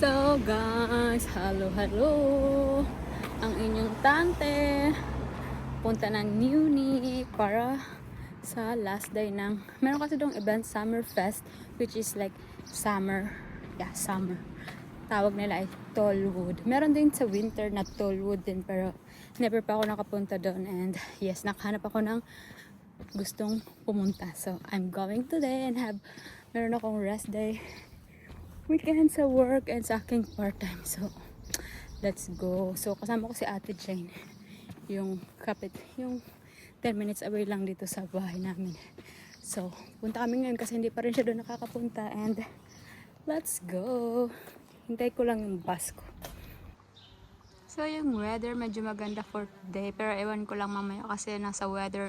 So guys, hello. Ang inyong tante punta ng Munich para sa last day ng meron kasi dong event, Summer Fest, which is like summer. Yeah, summer. Tawag nila ay Tollwood. Meron din sa winter na Tollwood din, pero never pa ako nakapunta doon. And yes, nakahanap ako ng gustong pumunta. So I'm going today and meron akong rest day weekend sa work and sa aking part-time. So let's go. So kasama ko si Ate Jane, yung 10 minutes away lang dito sa bahay namin. So punta kami ngayon kasi hindi pa rin siya doon nakakapunta. And let's go. Hintay ko lang yung bus ko. So yung weather medyo maganda for today, pero ewan ko lang mamaya kasi nasa weather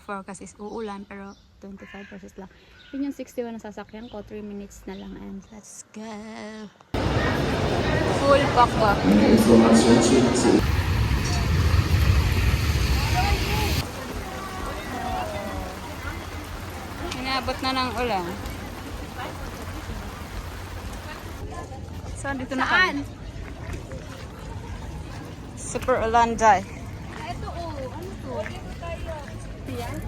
forecast is uulan, pero 25% lang. Yun yung 61 na sasakyan ko, 3 minutes na lang, and let's go. Full pack ba? Inabot na ng ulan. So dito na kami. Super ulan day. Ito ano to? Yan.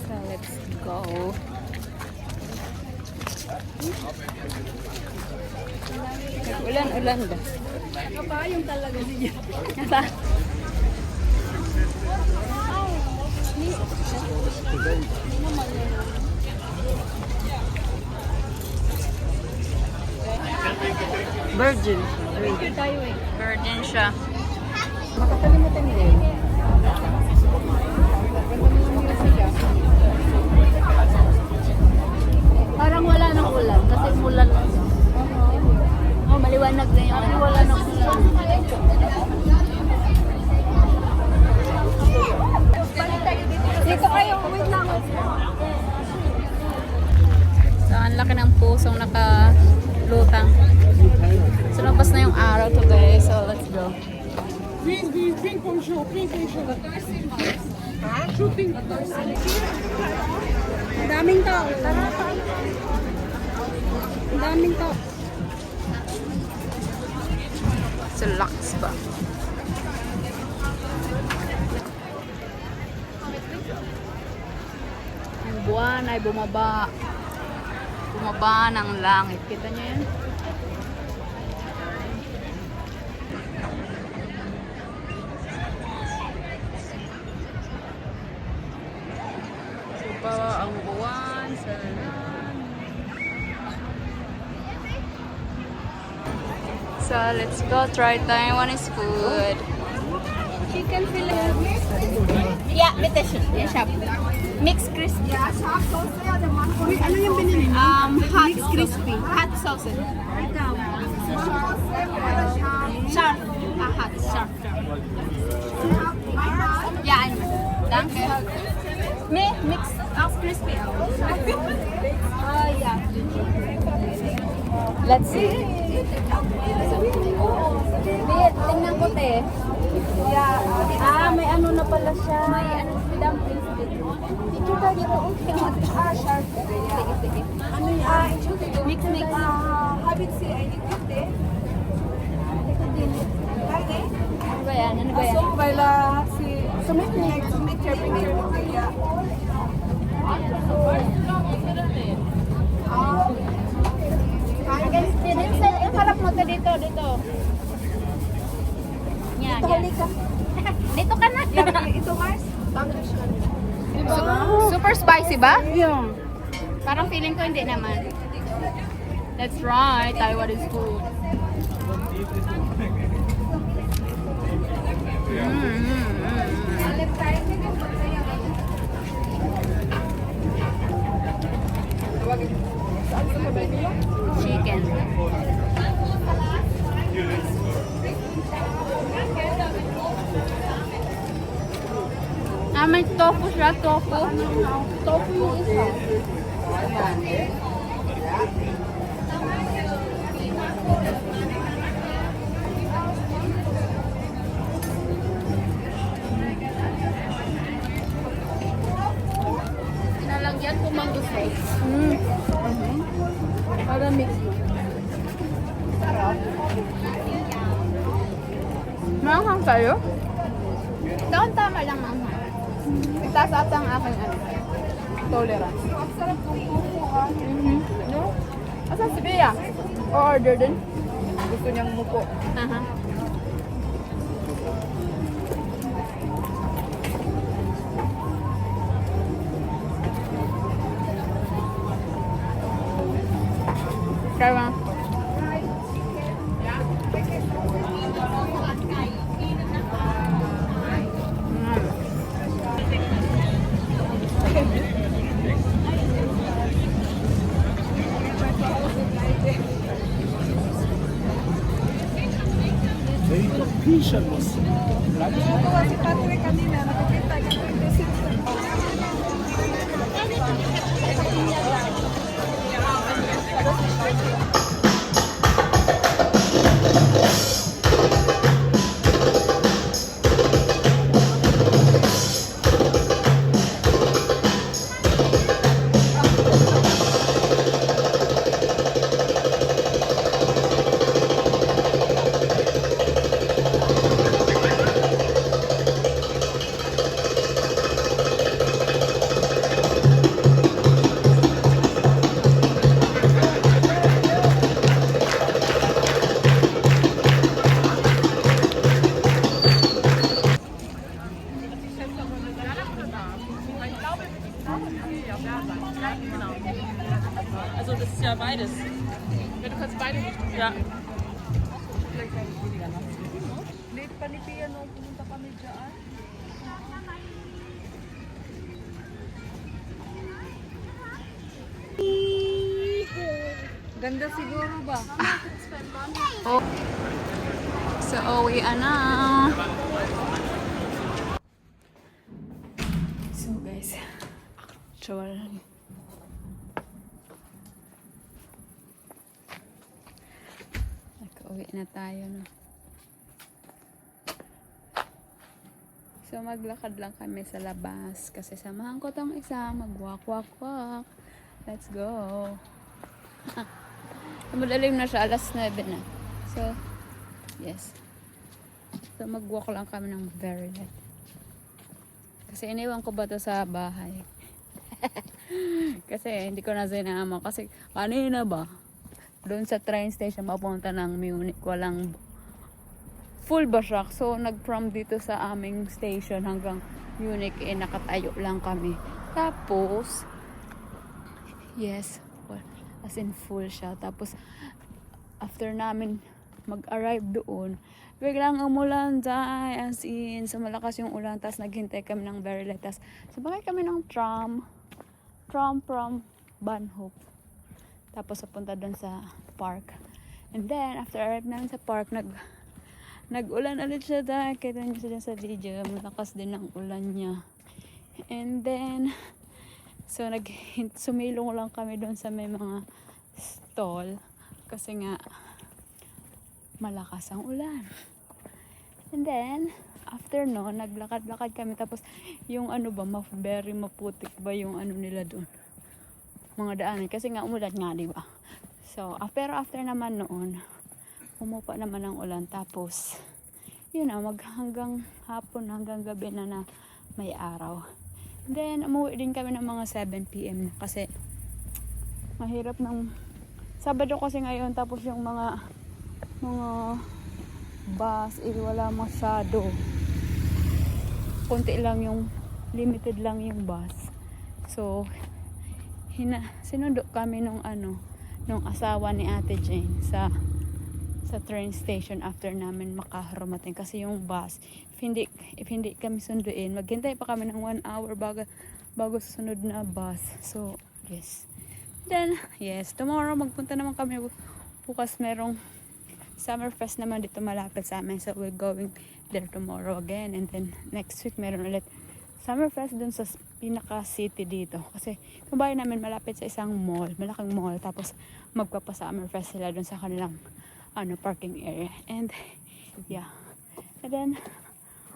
So let's go. Ulan ba? Kapayong talaga niya. Nasa? Virgin. Virgin siya. Makakalimutan din. Parang wala nang ulan kasi umulan lang. Oh, maliwanag na yung ano. Wala nang ulan. Dito kayo, wait lang. So, ang laki ng pusong nakalutang. So, labas na yung araw today. So, let's go. Ping pong show. Ha? Shooting. Ang daming tao. Ang daming tao. So, lax pa. Ang buwan ay bumaba. Bumaba ng langit. Kita niyo yan? Ang buwan sa langit. So let's go try Taiwanese food. Chicken fillet. Yeah, bitte schön. Ich hab mixed crispy. Ano yung binili mo? Hot crispy. Hot sauce. Scharf. Hot, scharf. Ja, einmal. Danke. Mixed auf crispy. Ja. Let's see. Tingnan ko, te. May ano na pala siya. May ano, dumplings dito. Picture tayo dito. Sharp. Sige. Ano yan? Mix. Habit si ID Kute. Ano ba yan? So, baila si... Sumit picture. Yeah. Yung harap mo to dito. Yan. Dito ka na. Ito, Mars? Super spicy ba? Yeah. Parang feeling ko hindi naman. That's right, Taiwanese food. Chicken. May tofu siya, tofu. Tofu yung isa. Yan po mango sauce. mix. Maanghang tayo? Taon tama lang maanghang. Itaas ata ang aking tolerance. Ang sarap ng tofu ah. No? Asan si Bea? O-order din? Gusto niyang mupo. Aha. Kaya Very official was. Natuwa si Patrick kanina. Nakikita niya ko yung decision. Also das ist ja beides. Ja, du kannst beide nicht. Ja. Late pa ni Pia nung pumunta kami dyan. Ganda siguro ba? So, uwian na. So, guys. Actual. Naka-uwi na tayo, no? So, maglakad lang kami sa labas. Kasi samahan ko tong isa. Mag-walk-walk-walk. Let's go. Madaling na siya. Alas 9 na. So, yes. So, mag-walk lang kami ng very late. Kasi iniwan ko ba to sa bahay? Kasi hindi ko na sinama. Kasi kanina ba, doon sa train station mapunta ng Munich, walang full ba siya? So, nag-from dito sa aming station hanggang Munich, nakatayo lang kami. Tapos, yes, as in full siya. Tapos, after namin mag-arrive doon, biglang umulan dahil as in, so malakas yung ulan. Tapos naghintay kami ng very late. Tapos sabakay kami ng tram from Bahnhof. Tapos papunta doon sa park. And then, after arrive namin sa park, nag-ulan ulit siya dahil kita niyo siya sa video. Malakas din ang ulan niya. And then, so sumilong lang kami doon sa may mga stall. Kasi nga, malakas ang ulan. And then, after no, naglakad-lakad kami. Tapos, yung ano ba, very maputik ba yung ano nila doon? Mga daanan. Kasi nga, umulan nga, di ba? So, pero after naman noon, umupa naman ang ulan. Tapos, yun na, hanggang hapon, hanggang gabi na may araw. And then, umuwi din kami ng mga 7 PM. Kasi, mahirap ng Sabado kasi ngayon. Tapos yung mga bus, wala masyado. Konti lang yung, limited lang yung bus. So, sinundo kami nung asawa ni Ate Jane sa train station after namin makarumating. Kasi yung bus, if hindi kami sunduin, maghintay pa kami ng 1 hour bago susunod na bus. So, yes. Then, yes, tomorrow magpunta naman kami. Bukas merong Summerfest naman dito malapit sa amin. So, we're going there tomorrow again. And then, next week meron ulit Summerfest dun sa pinaka-city dito. Kasi, yung bahay namin malapit sa isang mall, malaking mall. Tapos, magpapa-Summerfest sila dun sa kanilang parking area. And, yeah. And then,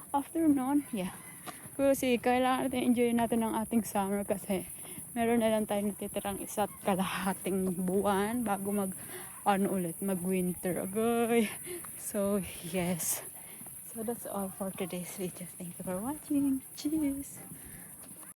after noon, yeah. We'll see, kailangan natin enjoy natin ang ating summer kasi meron na lang tayo natitirang isa't kalahating buwan bago mag winter agay. So yes, so that's all for today's video. Thank you for watching. Cheers.